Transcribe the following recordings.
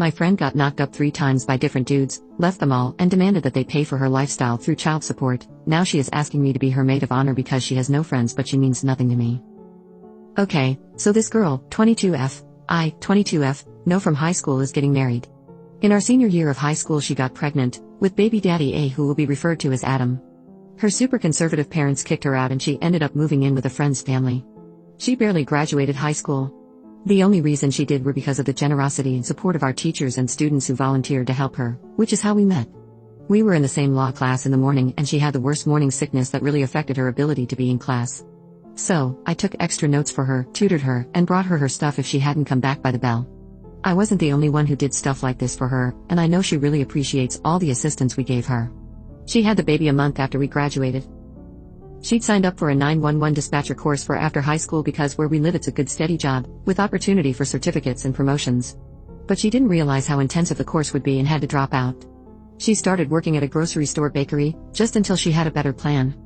My friend got knocked up 3 times by different dudes, left them all, and demanded that they pay for her lifestyle through child support. Now she is asking me to be her maid of honor because she has no friends, but she means nothing to me. Okay, so this girl, 22F, 22F, know from high school, is getting married. In our senior year of high school she got pregnant, with baby daddy A, who will be referred to as Adam. Her super conservative parents kicked her out and she ended up moving in with a friend's family. She barely graduated high school. The only reason she did were because of the generosity and support of our teachers and students who volunteered to help her, which is how we met. We were in the same law class in the morning and she had the worst morning sickness that really affected her ability to be in class. So, I took extra notes for her, tutored her, and brought her stuff if she hadn't come back by the bell. I wasn't the only one who did stuff like this for her, and I know she really appreciates all the assistance we gave her. She had the baby a month after we graduated. She'd signed up for a 911 dispatcher course for after high school because where we live it's a good steady job, with opportunity for certificates and promotions. But she didn't realize how intensive the course would be and had to drop out. She started working at a grocery store bakery, just until she had a better plan.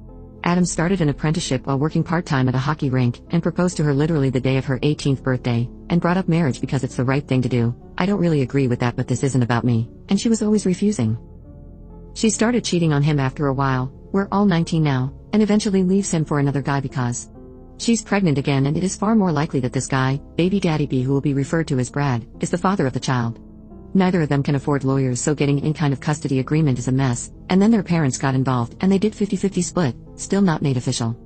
Adam started an apprenticeship while working part-time at a hockey rink, and proposed to her literally the day of her 18th birthday, and brought up marriage because it's the right thing to do. I don't really agree with that, but this isn't about me, and she was always refusing. She started cheating on him after a while, we're all 19 now, and eventually leaves him for another guy because she's pregnant again, and it is far more likely that this guy, baby daddy B, who will be referred to as Brad, is the father of the child. Neither of them can afford lawyers, so getting any kind of custody agreement is a mess, and then their parents got involved and they did 50-50 split, still not made official.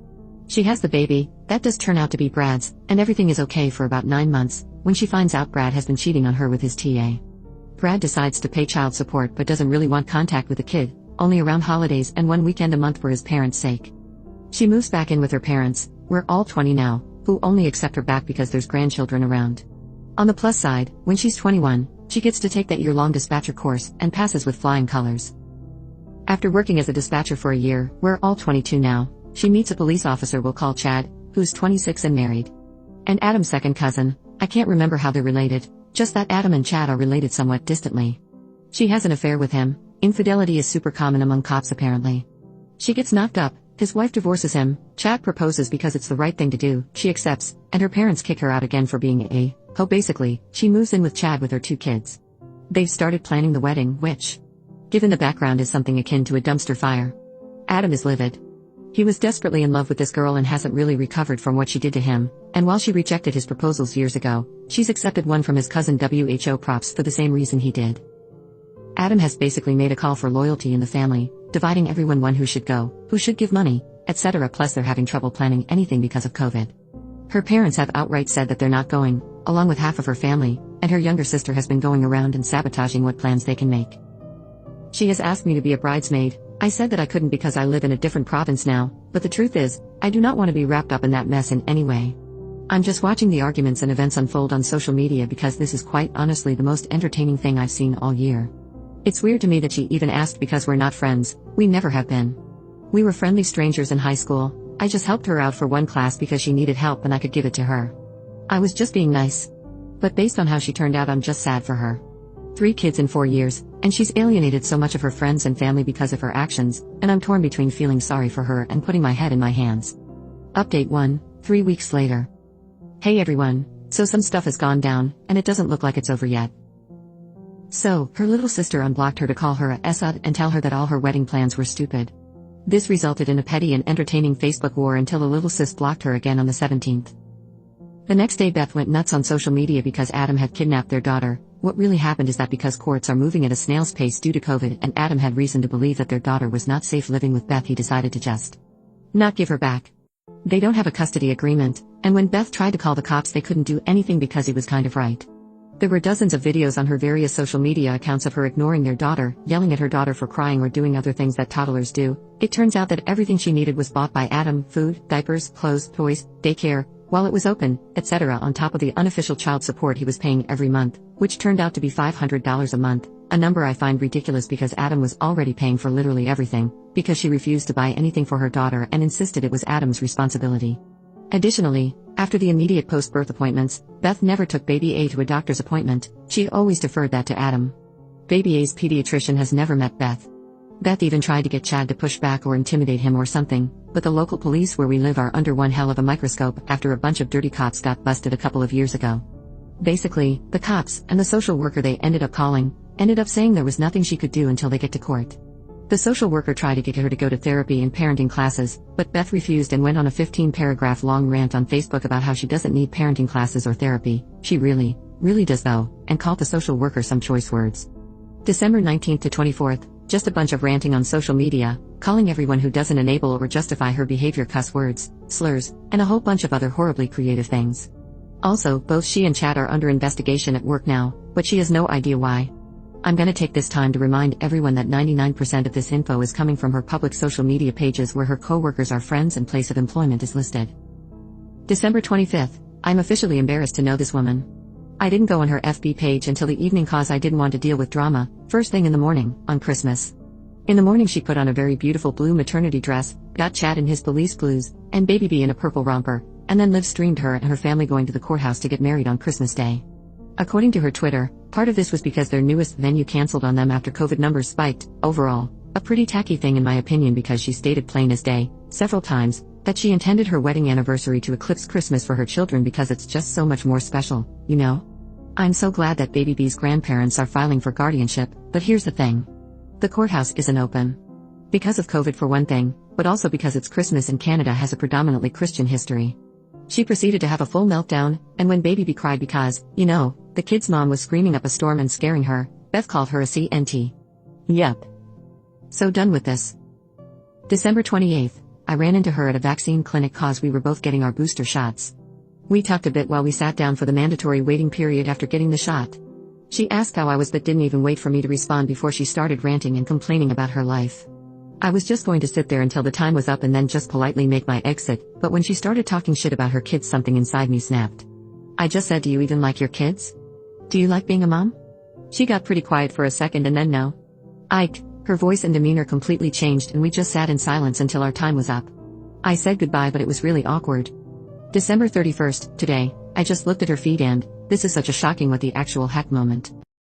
She has the baby, that does turn out to be Brad's, and everything is okay for about 9 months, when she finds out Brad has been cheating on her with his TA. Brad decides to pay child support but doesn't really want contact with the kid, only around holidays and 1 weekend a month for his parents' sake. She moves back in with her parents, we're all 20 now, who only accept her back because there's grandchildren around. On the plus side, when she's 21, she gets to take that year-long dispatcher course and passes with flying colors. After working as a dispatcher for a year, we're all 22 now, she meets a police officer we'll call Chad, who's 26 and married. And Adam's second cousin, I can't remember how they're related, just that Adam and Chad are related somewhat distantly. She has an affair with him. Infidelity is super common among cops apparently. She gets knocked up, his wife divorces him, Chad proposes because it's the right thing to do, she accepts, and her parents kick her out again for being a hoe. Basically, she moves in with Chad with her 2 kids. They've started planning the wedding, which, given the background, is something akin to a dumpster fire. Adam is livid. He was desperately in love with this girl and hasn't really recovered from what she did to him, and while she rejected his proposals years ago, she's accepted one from his cousin. WHO props for the same reason he did. Adam has basically made a call for loyalty in the family, dividing everyone one who should go, who should give money, etc. Plus they're having trouble planning anything because of COVID. Her parents have outright said that they're not going, along with half of her family, and her younger sister has been going around and sabotaging what plans they can make. She has asked me to be a bridesmaid. I said that I couldn't because I live in a different province now, but the truth is, I do not want to be wrapped up in that mess in any way. I'm just watching the arguments and events unfold on social media because this is quite honestly the most entertaining thing I've seen all year. It's weird to me that she even asked because we're not friends, we never have been. We were friendly strangers in high school, I just helped her out for one class because she needed help and I could give it to her. I was just being nice. But based on how she turned out, I'm just sad for her. 3 kids in 4 years, and she's alienated so much of her friends and family because of her actions, and I'm torn between feeling sorry for her and putting my head in my hands. Update 1, 3 weeks later. Hey everyone, so some stuff has gone down, and it doesn't look like it's over yet. So, her little sister unblocked her to call her a sud and tell her that all her wedding plans were stupid. This resulted in a petty and entertaining Facebook war until the little sis blocked her again on the 17th. The next day Beth went nuts on social media because Adam had kidnapped their daughter. What really happened is that because courts are moving at a snail's pace due to COVID and Adam had reason to believe that their daughter was not safe living with Beth, he decided to just not give her back. They don't have a custody agreement, and when Beth tried to call the cops they couldn't do anything because he was kind of right. There were dozens of videos on her various social media accounts of her ignoring their daughter, yelling at her daughter for crying or doing other things that toddlers do. It turns out that everything she needed was bought by Adam: food, diapers, clothes, toys, daycare, while it was open, etc. on top of the unofficial child support he was paying every month, which turned out to be $500 a month, a number I find ridiculous because Adam was already paying for literally everything, because she refused to buy anything for her daughter and insisted it was Adam's responsibility. Additionally, after the immediate post-birth appointments, Beth never took baby A to a doctor's appointment, she always deferred that to Adam. Baby A's pediatrician has never met Beth. Beth even tried to get Chad to push back or intimidate him or something, but the local police where we live are under one hell of a microscope after a bunch of dirty cops got busted a couple of years ago. Basically, the cops and the social worker they ended up calling ended up saying there was nothing she could do until they get to court. The social worker tried to get her to go to therapy and parenting classes, but Beth refused and went on a 15-paragraph long rant on Facebook about how she doesn't need parenting classes or therapy. She really does though, and called the social worker some choice words. December 19th to 24th, just a bunch of ranting on social media, calling everyone who doesn't enable or justify her behavior cuss words, slurs, and a whole bunch of other horribly creative things. Also, both she and Chad are under investigation at work now, but she has no idea why. I'm gonna take this time to remind everyone that 99% of this info is coming from her public social media pages where her co-workers are friends and place of employment is listed. December 25th, I'm officially embarrassed to know this woman. I didn't go on her FB page until the evening cause I didn't want to deal with drama, first thing in the morning, on Christmas. In the morning she put on a very beautiful blue maternity dress, got Chad in his police blues, and Baby B in a purple romper, and then live streamed her and her family going to the courthouse to get married on Christmas Day. According to her Twitter, part of this was because their newest venue canceled on them after COVID numbers spiked. Overall, a pretty tacky thing in my opinion because she stated plain as day, several times, that she intended her wedding anniversary to eclipse Christmas for her children because it's just so much more special, you know? I'm so glad that Baby B's grandparents are filing for guardianship, but here's the thing. The courthouse isn't open. Because of COVID for one thing, but also because it's Christmas and Canada has a predominantly Christian history. She proceeded to have a full meltdown, and when Baby B cried because, you know, the kid's mom was screaming up a storm and scaring her, Beth called her a CNT. Yep. So done with this. December 28th, I ran into her at a vaccine clinic cause we were both getting our booster shots. We talked a bit while we sat down for the mandatory waiting period after getting the shot. She asked how I was but didn't even wait for me to respond before she started ranting and complaining about her life. I was just going to sit there until the time was up and then just politely make my exit, but when she started talking shit about her kids something inside me snapped. I just said, do you even like your kids? Do you like being a mom? She got pretty quiet for a second and then no. Ike, her voice and demeanor completely changed and we just sat in silence until our time was up. I said goodbye but it was really awkward. December 31st, today, I just looked at her feed and, this is such a shocking what the actual heck moment.